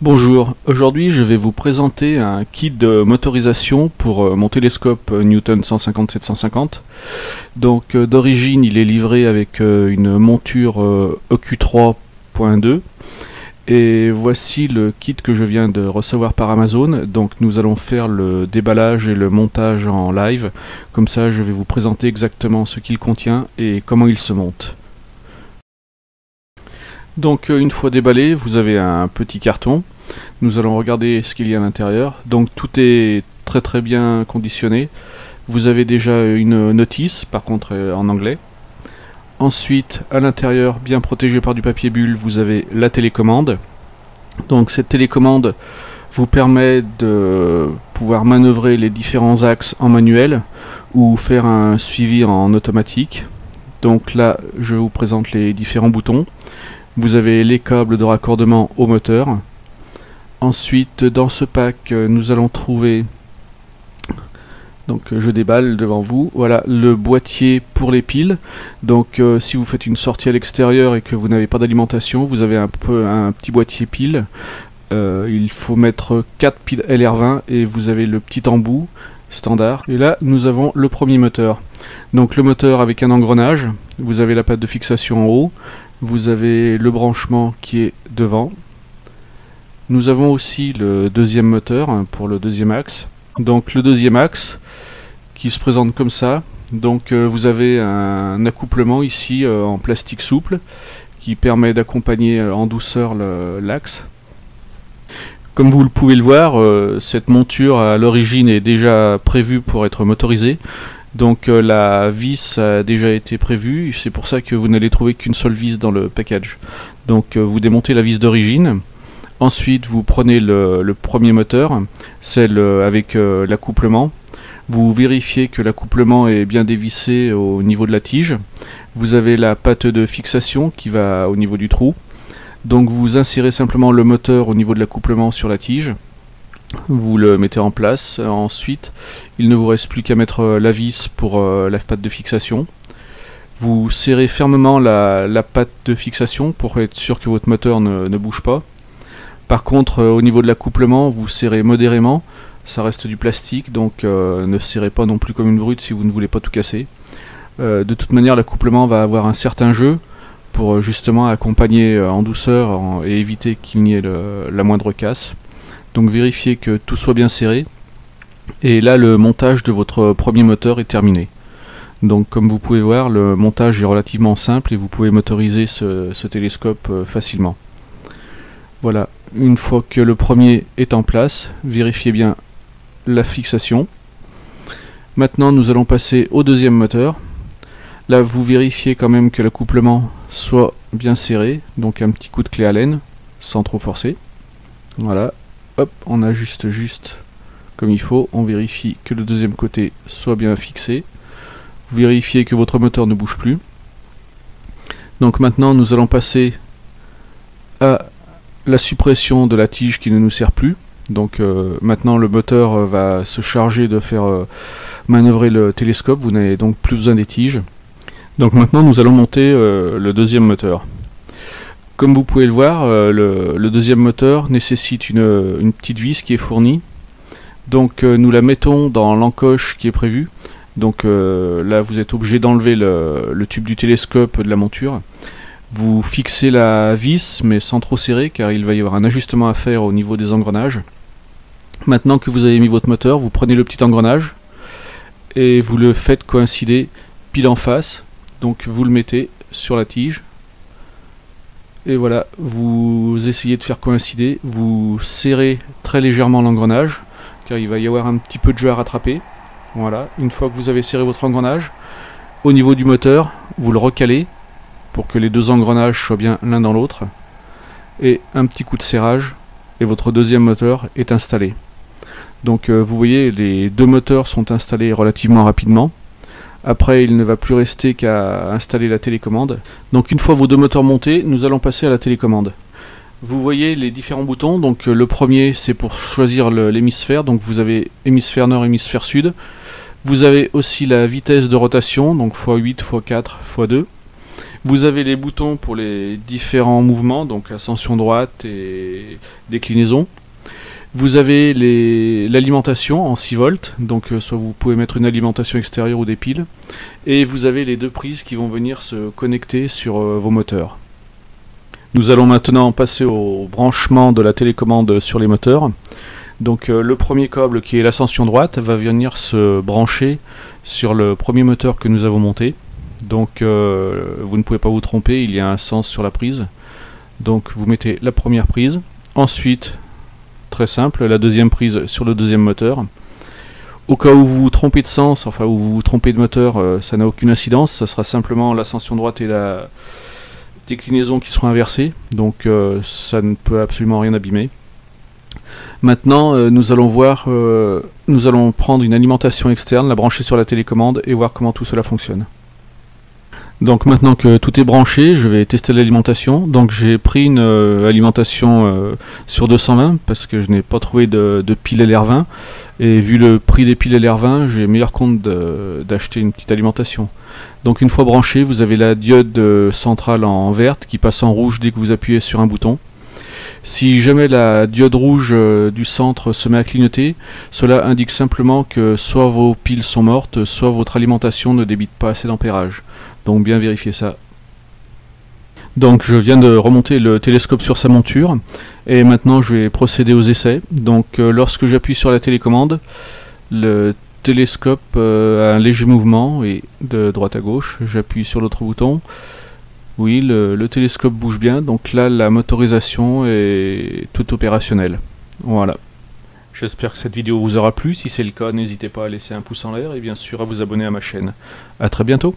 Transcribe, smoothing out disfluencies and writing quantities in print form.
Bonjour, aujourd'hui je vais vous présenter un kit de motorisation pour mon télescope Newton 150-750. Donc d'origine il est livré avec une monture EQ3.2 et voici le kit que je viens de recevoir par Amazon. Donc nous allons faire le déballage et le montage en live, comme ça je vais vous présenter exactement ce qu'il contient et comment il se monte. Donc une fois déballé, vous avez un petit carton. Nous allons regarder ce qu'il y a à l'intérieur. Donc tout est très bien conditionné. Vous avez déjà une notice, par contre en anglais. Ensuite, à l'intérieur, bien protégé par du papier bulle, vous avez la télécommande. Donc cette télécommande vous permet de pouvoir manœuvrer les différents axes en manuel ou faire un suivi en automatique. Donc là, je vous présente les différents boutons. Vous avez les câbles de raccordement au moteur. Ensuite, dans ce pack, nous allons trouver, donc je déballe devant vous, voilà le boîtier pour les piles. Donc si vous faites une sortie à l'extérieur et que vous n'avez pas d'alimentation, vous avez un petit boîtier pile. Il faut mettre 4 piles LR20 et vous avez le petit embout standard. Et là, nous avons le premier moteur. Donc le moteur avec un engrenage, vous avez la patte de fixation en haut. Vous avez le branchement qui est devant. Nous avons aussi le deuxième moteur pour le deuxième axe. Donc le deuxième axe qui se présente comme ça. Donc vous avez un accouplement ici en plastique souple qui permet d'accompagner en douceur l'axe. Comme vous pouvez le voir, cette monture à l'origine est déjà prévue pour être motorisée. Donc la vis a déjà été prévue, c'est pour ça que vous n'allez trouver qu'une seule vis dans le package. Donc vous démontez la vis d'origine, ensuite vous prenez le premier moteur, celle avec l'accouplement, vous vérifiez que l'accouplement est bien dévissé au niveau de la tige, vous avez la patte de fixation qui va au niveau du trou, donc vous insérez simplement le moteur au niveau de l'accouplement sur la tige. Vous le mettez en place, ensuite il ne vous reste plus qu'à mettre la vis pour la patte de fixation. Vous serrez fermement la patte de fixation pour être sûr que votre moteur ne bouge pas. Par contre au niveau de l'accouplement vous serrez modérément, ça reste du plastique donc ne serrez pas non plus comme une brute si vous ne voulez pas tout casser. De toute manière l'accouplement va avoir un certain jeu pour justement accompagner en douceur et éviter qu'il n'y ait la moindre casse. Donc vérifiez que tout soit bien serré. Et là le montage de votre premier moteur est terminé. Donc comme vous pouvez voir, le montage est relativement simple et vous pouvez motoriser ce télescope facilement. Voilà, une fois que le premier est en place, vérifiez bien la fixation. Maintenant nous allons passer au deuxième moteur. Là vous vérifiez quand même que l'accouplement soit bien serré, donc un petit coup de clé Allen sans trop forcer. Voilà. Hop, on ajuste juste comme il faut, on vérifie que le deuxième côté soit bien fixé. Vous vérifiez que votre moteur ne bouge plus. Donc maintenant nous allons passer à la suppression de la tige qui ne nous sert plus. Donc maintenant le moteur va se charger de faire manœuvrer le télescope, vous n'avez donc plus besoin des tiges. Donc maintenant nous allons monter le deuxième moteur. Comme vous pouvez le voir, le deuxième moteur nécessite une petite vis qui est fournie. Donc nous la mettons dans l'encoche qui est prévue. Donc là vous êtes obligé d'enlever le tube du télescope de la monture. Vous fixez la vis mais sans trop serrer car il va y avoir un ajustement à faire au niveau des engrenages. Maintenant que vous avez mis votre moteur, vous prenez le petit engrenage et vous le faites coïncider pile en face. Donc vous le mettez sur la tige. Et voilà, vous essayez de faire coïncider, vous serrez très légèrement l'engrenage, car il va y avoir un petit peu de jeu à rattraper. Voilà, une fois que vous avez serré votre engrenage, au niveau du moteur, vous le recalez, pour que les deux engrenages soient bien l'un dans l'autre. Et un petit coup de serrage, et votre deuxième moteur est installé. Donc vous voyez, les deux moteurs sont installés relativement rapidement. Après, il ne va plus rester qu'à installer la télécommande. Donc une fois vos deux moteurs montés, nous allons passer à la télécommande. Vous voyez les différents boutons. Donc le premier, c'est pour choisir l'hémisphère. Donc vous avez hémisphère nord, hémisphère sud. Vous avez aussi la vitesse de rotation, donc x8, x4, x2. Vous avez les boutons pour les différents mouvements, donc ascension droite et déclinaison. Vous avez l'alimentation en 6 volts, donc soit vous pouvez mettre une alimentation extérieure ou des piles. Et vous avez les deux prises qui vont venir se connecter sur vos moteurs. Nous allons maintenant passer au branchement de la télécommande sur les moteurs. Donc le premier câble qui est l'ascension droite va venir se brancher sur le premier moteur que nous avons monté. Donc vous ne pouvez pas vous tromper, il y a un sens sur la prise. Donc vous mettez la première prise, ensuite, très simple, la deuxième prise sur le deuxième moteur. Au cas où vous vous trompez de sens, enfin où vous vous trompez de moteur, ça n'a aucune incidence, ça sera simplement l'ascension droite et la déclinaison qui seront inversées, donc ça ne peut absolument rien abîmer. Maintenant, nous allons prendre une alimentation externe, la brancher sur la télécommande et voir comment tout cela fonctionne. Donc maintenant que tout est branché, je vais tester l'alimentation. Donc j'ai pris une alimentation sur 220 parce que je n'ai pas trouvé de pile LR20. Et vu le prix des piles LR20, j'ai meilleur compte d'acheter une petite alimentation. Donc une fois branché, vous avez la diode centrale en verte qui passe en rouge dès que vous appuyez sur un bouton. Si jamais la diode rouge du centre se met à clignoter, cela indique simplement que soit vos piles sont mortes, soit votre alimentation ne débite pas assez d'ampérage. Donc bien vérifier ça. Donc je viens de remonter le télescope sur sa monture et maintenant je vais procéder aux essais. Donc lorsque j'appuie sur la télécommande, le télescope a un léger mouvement et de droite à gauche. J'appuie sur l'autre bouton. Oui, le télescope bouge bien, donc là la motorisation est toute opérationnelle. Voilà. J'espère que cette vidéo vous aura plu. Si c'est le cas, n'hésitez pas à laisser un pouce en l'air et bien sûr à vous abonner à ma chaîne. A très bientôt.